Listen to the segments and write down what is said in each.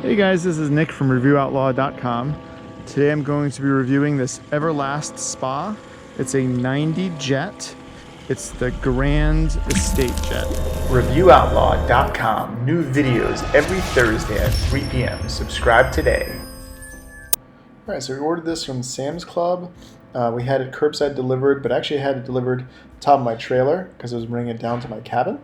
Hey guys, this is Nick from ReviewOutlaw.com. Today I'm going to be reviewing this Everlast Spa. It's a 90 jet. It's the Grand Estate jet. ReviewOutlaw.com. New videos every Thursday at 3 p.m. Subscribe today. Alright, so we ordered this from Sam's Club. We had it curbside delivered, but actually I had it delivered on top of my trailer because I was bringing it down to my cabin.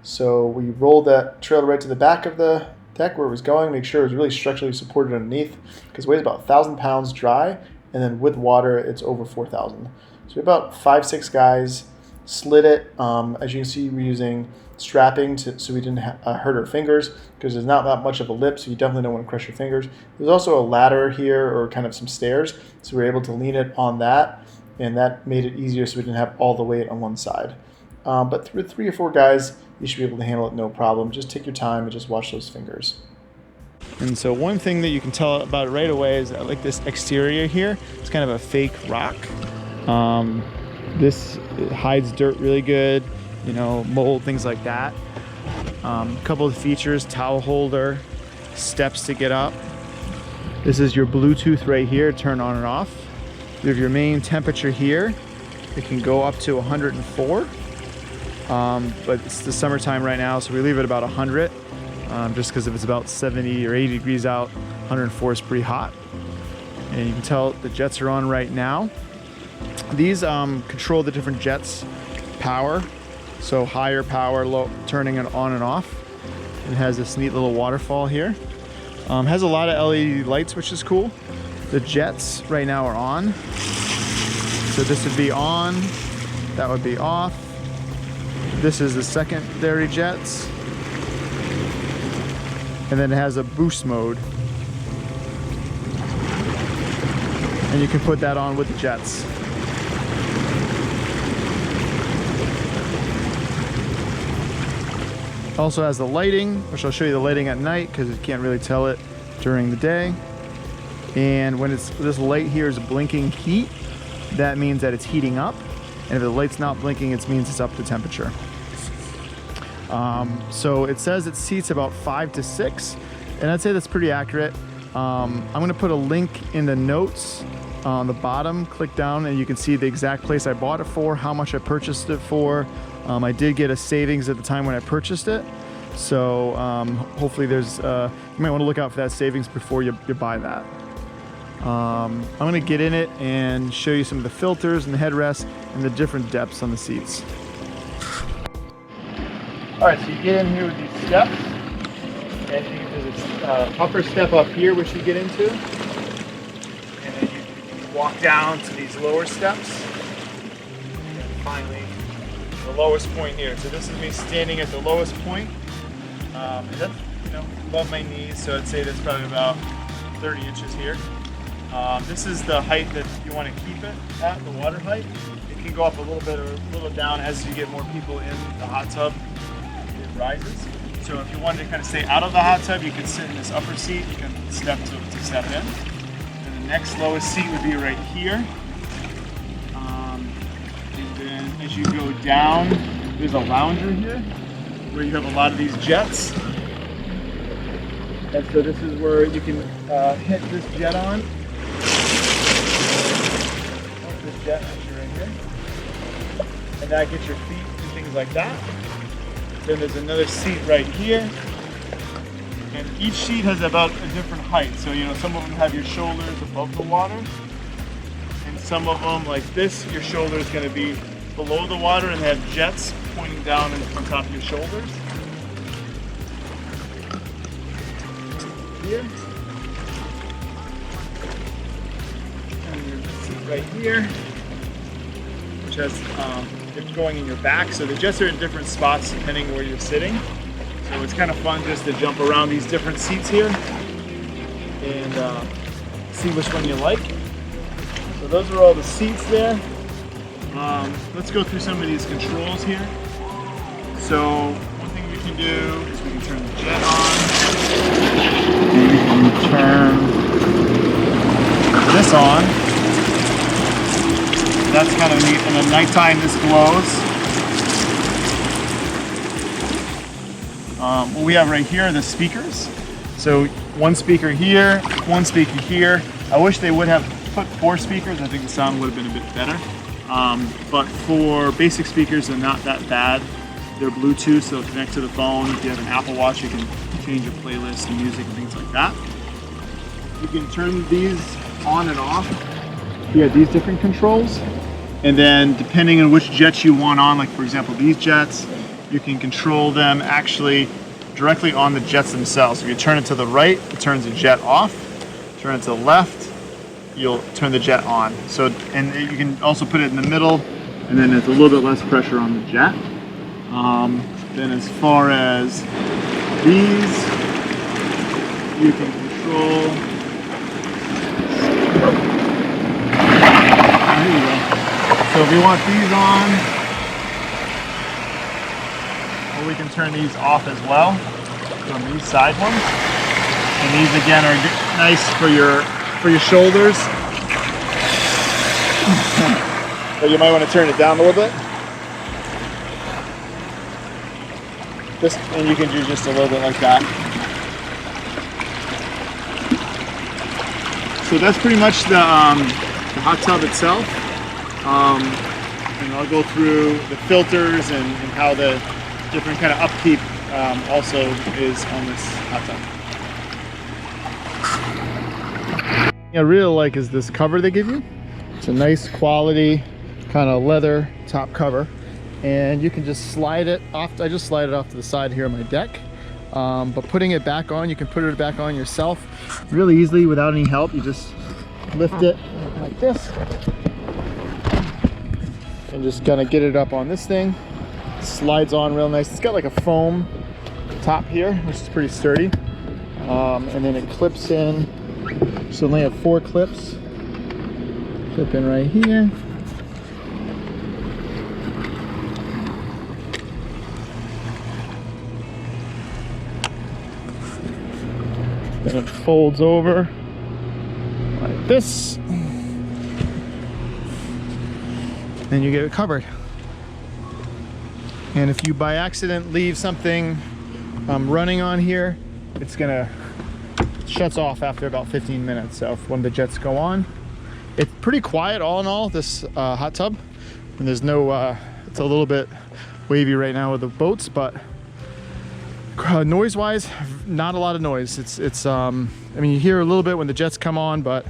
So we rolled that trailer right to the back of the deck where it was going, make sure it was really structurally supported underneath, because it weighs about 1,000 pounds dry, and then with water it's over 4,000. So we about 5-6 guys slid it. As you can see, we're using strapping so we didn't hurt our fingers, because there's not that much of a lip, so you definitely don't want to crush your fingers. There's also a ladder here, or kind of some stairs, so we were able to lean it on that, and that made it easier so we didn't have all the weight on one side. But with 3 or 4 guys, you should be able to handle it no problem. Just take your time and just watch those fingers. And so one thing that you can tell about it right away is that, like, this exterior here, it's kind of a fake rock. This hides dirt really good, you know, mold, things like that. A couple of features: towel holder, steps to get up. This is your Bluetooth right here, turn on and off. You have your main temperature here. It can go up to 104. But it's the summertime right now, so we leave it about 100, just because if it's about 70 or 80 degrees out, 104 is pretty hot. And you can tell the jets are on right now. These control the different jets' power, so higher power, low, turning it on and off. It has this neat little waterfall here. Has a lot of LED lights, which is cool. The jets right now are on, so this would be on, that would be off. This is the secondary jets, and then it has a boost mode, and you can put that on with the jets. Also has the lighting, which I'll show you the lighting at night because you can't really tell it during the day. And when this light here is blinking heat, that means that it's heating up. And if the light's not blinking, it means it's up to temperature. So it says it seats about 5 to 6, and I'd say that's pretty accurate. I'm going to put a link in the notes on the bottom. Click down and you can see the exact place I bought it for, how much I purchased it for. I did get a savings at the time when I purchased it, so hopefully there's you might want to look out for that savings before you buy that. I'm going to get in it and show you some of the filters and the headrest and the different depths on the seats. Alright, so you get in here with these steps, and there's an upper step up here which you get into, and then you walk down to these lower steps, and finally the lowest point here. So this is me standing at the lowest point, and that's, you know, above my knees, so I'd say that's probably about 30 inches here. This is the height that you want to keep it at, the water height. It can go up a little bit or a little down as you get more people in the hot tub. It rises. So if you wanted to kind of stay out of the hot tub, you can sit in this upper seat. You can step to step in. And the next lowest seat would be right here. And then as you go down, there's a lounger here where you have a lot of these jets. And so this is where you can hit this jet on. This jet as you're in here. And that gets your feet and things like that. Then there's another seat right here. And each seat has about a different height. So, you know, some of them have your shoulders above the water. And some of them, like this, your shoulder is going to be below the water and have jets pointing down on top of your shoulders. Here. And there's a seat right here, which has it's going in your back. So the jets are in different spots depending where you're sitting. So it's kind of fun just to jump around these different seats here and see which one you like. So those are all the seats there. Let's go through some of these controls here. So one thing we can do is we can turn the jet on. And we can turn this on. That's kind of neat. And at nighttime this glows. What we have right here are the speakers. So one speaker here, one speaker here. I wish they would have put 4 speakers. I think the sound would have been a bit better. But for basic speakers, they're not that bad. They're Bluetooth, so they'll connect to the phone. If you have an Apple Watch, you can change your playlist and music and things like that. You can turn these on and off. You have these different controls. And then depending on which jets you want on, like for example these jets, you can control them actually directly on the jets themselves. If you turn it to the right, it turns the jet off. Turn it to the left, you'll turn the jet on. So, and you can also put it in the middle, and then it's a little bit less pressure on the jet. Then as far as these, you can control. There you go. So if you want these on, or we can turn these off as well on these side ones. And these again are nice for your shoulders. But you might want to turn it down a little bit. And you can do just a little bit like that. So that's pretty much the hot tub itself. And I'll go through the filters and how the different kind of upkeep also is on this hot tub. I really like is this cover they give you. It's a nice quality kind of leather top cover, and you can just slide it off. I just slide it off to the side here on my deck, but putting it back on, you can put it back on yourself really easily without any help. You just lift it like this and just kind of get it up on this thing. It slides on real nice. It's got like a foam top here, which is pretty sturdy, and then it clips in. So they have 4 clips. Clip in right here. Then it folds over like this. Then you get it covered. And if you by accident leave something running on here, it's gonna shuts off after about 15 minutes. So if one of the jets go on, it's pretty quiet all in all, this hot tub. And there's no, it's a little bit wavy right now with the boats, but noise wise, not a lot of noise. It's I mean, you hear a little bit when the jets come on, but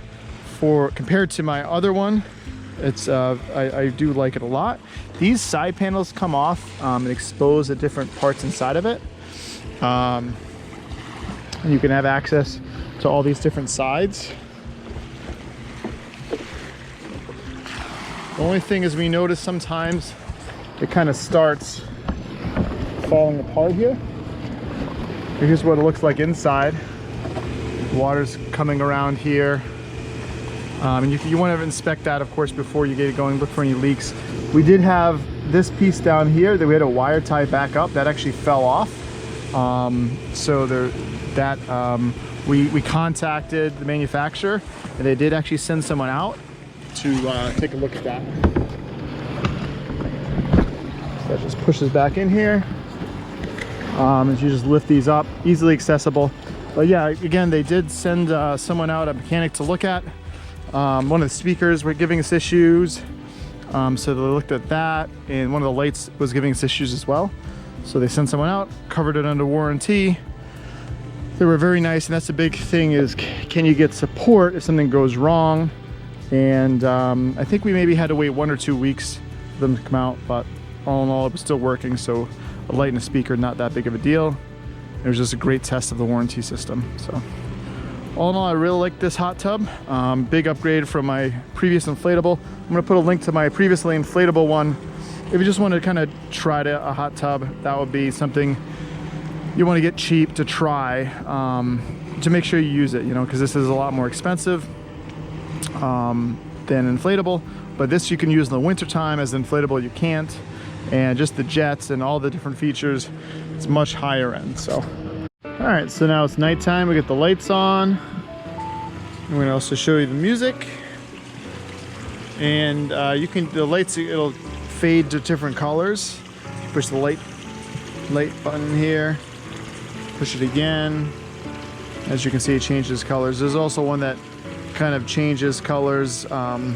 compared to my other one, it's I do like it a lot. These side panels come off and expose the different parts inside of it. And you can have access to all these different sides. The only thing is we notice sometimes it kind of starts falling apart here. Here's what it looks like inside. Water's coming around here. And you want to inspect that, of course, before you get it going. Look for any leaks. We did have this piece down here that we had a wire tie back up. That actually fell off. We contacted the manufacturer, and they did actually send someone out to take a look at that. So that just pushes back in here. And you just lift these up, easily accessible. But yeah, again, they did send someone out, a mechanic, to look at. One of the speakers were giving us issues, so they looked at that, and one of the lights was giving us issues as well. So they sent someone out, covered it under warranty. They were very nice, and that's the big thing is, can you get support if something goes wrong? And I think we maybe had to wait 1 or 2 weeks for them to come out, but all in all, it was still working, so a light and a speaker, not that big of a deal. It was just a great test of the warranty system. So all in all, I really like this hot tub. Big upgrade from my previous inflatable. I'm gonna put a link to my previously inflatable one. If you just want to kind of try a hot tub, that would be something you want to get cheap to try, to make sure you use it, you know, because this is a lot more expensive than inflatable. But this you can use in the winter time. As inflatable you can't, and just the jets and all the different features, it's much higher end. So all right, so now it's nighttime. We get the lights on. I'm going to also show you the music, and the lights, it'll fade to different colors. You push the light button here, push it again, As you can see, it changes colors. There's also one that kind of changes colors by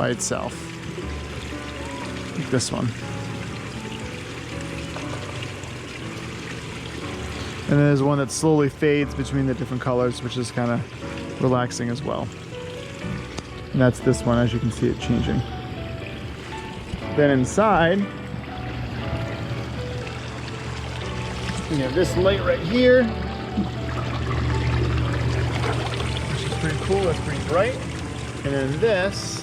itself, like this one. And then there's one that slowly fades between the different colors, which is kind of relaxing as well. And that's this one, as you can see it changing. Then inside, you have this light right here, which is pretty cool, that's pretty bright. And then this,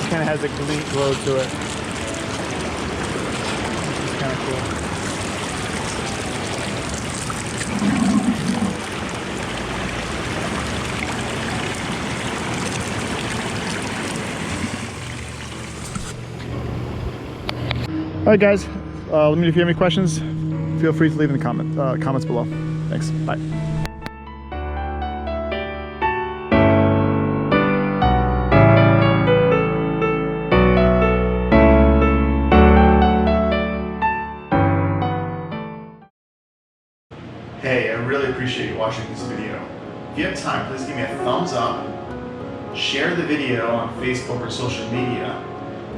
kind of has a glow to it. Which is kind of cool. Alright guys, let me know if you have any questions. Feel free to leave in the comments below. Thanks, bye. Hey, I really appreciate you watching this video. If you have time, please give me a thumbs up, share the video on Facebook or social media,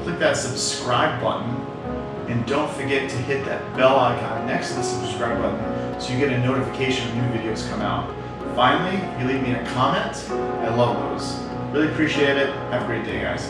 click that subscribe button, and don't forget to hit that bell icon next to the subscribe button so you get a notification when new videos come out. Finally, if you leave me a comment, I love those. Really appreciate it. Have a great day, guys.